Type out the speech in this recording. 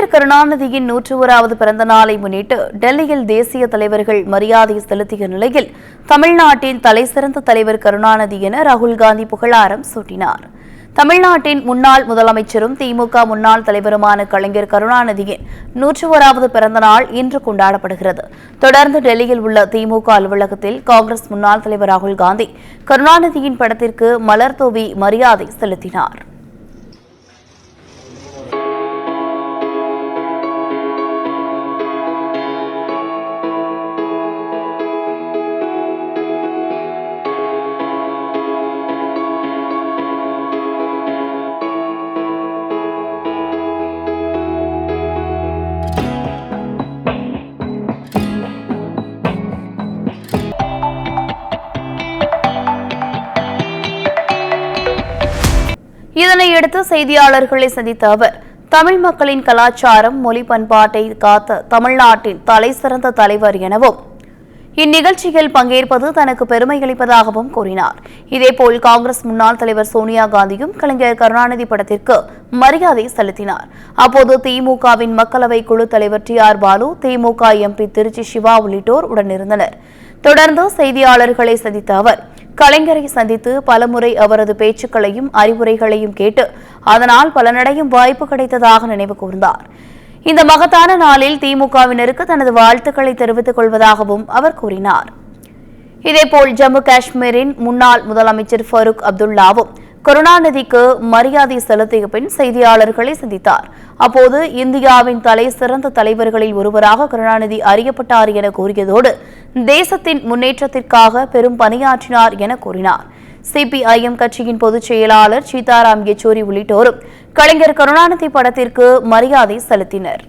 கலைஞர் கருணாநிதியின் 101வது பிறந்த நாளை முன்னிட்டு டெல்லியில் தேசிய தலைவர்கள் மரியாதை செலுத்திய நிலையில் தமிழ்நாட்டின் தலைசிறந்த தலைவர் கருணாநிதி என ராகுல் காந்தி புகழாரம் சூட்டினார். தமிழ்நாட்டின் முன்னாள் முதலமைச்சரும் திமுக முன்னாள் தலைவருமான கலைஞர் கருணாநிதியின் 101வது பிறந்த நாள் இன்று கொண்டாடப்படுகிறது. தொடர்ந்து டெல்லியில் உள்ள திமுக அலுவலகத்தில் காங்கிரஸ் முன்னாள் தலைவர் ராகுல் காந்தி கருணாநிதியின் படத்திற்கு மலர் தூவி மரியாதை செலுத்தினார். இதனையடுத்து செய்தியாளர்களை சந்தித்த அவர், தமிழ் மக்களின் கலாச்சாரம், மொழி, பண்பாட்டை காத்த தமிழ்நாட்டின் தலைசிறந்த தலைவர் எனவும் இந்நிகழ்ச்சியில் பங்கேற்பது தனக்கு பெருமை அளிப்பதாகவும் கூறினார். இதேபோல் காங்கிரஸ் முன்னாள் தலைவர் சோனியா காந்தியும் கலைஞர் கருணாநிதி படத்திற்கு மரியாதை செலுத்தினார். அப்போது திமுகவின் மக்களவை குழு தலைவர் TR பாலு, திமுக MP திருச்சி சிவா உள்ளிட்டோர் உடனிருந்தனர். தொடர்ந்து செய்தியாளர்களை சந்தித்த அவர், கலைஞரை சந்தித்து பலமுறை அவரது பேச்சுக்களையும் அறிவுரைகளையும் கேட்டு அதனால் பலனடையும் வாய்ப்பு கிடைத்ததாக நினைவு கூர்ந்தார். இந்த மகத்தான நாளில் திமுகவினருக்கு தனது வாழ்த்துக்களை தெரிவித்துக் கொள்வதாகவும் அவர் கூறினார். இதேபோல் ஜம்மு காஷ்மீரின் முன்னாள் முதலமைச்சர் ஃபரூக் அப்துல்லாவும் கருணாநிதிக்கு மரியாதை செலுத்திய பின் செய்தியாளர்களை சந்தித்தார். அப்போது இந்தியாவின் தலை சிறந்த தலைவர்களில் ஒருவராக கருணாநிதி அறியப்பட்டார் என கூறியதோடு தேசத்தின் முன்னேற்றத்திற்காக பெரும் பணியாற்றினார் என கூறினார். CPIM கட்சியின் பொதுச் செயலாளர் சீதாராம் யெச்சூரி உள்ளிட்டோரும் கலைஞர் கருணாநிதி படத்திற்கு மரியாதை செலுத்தினர்.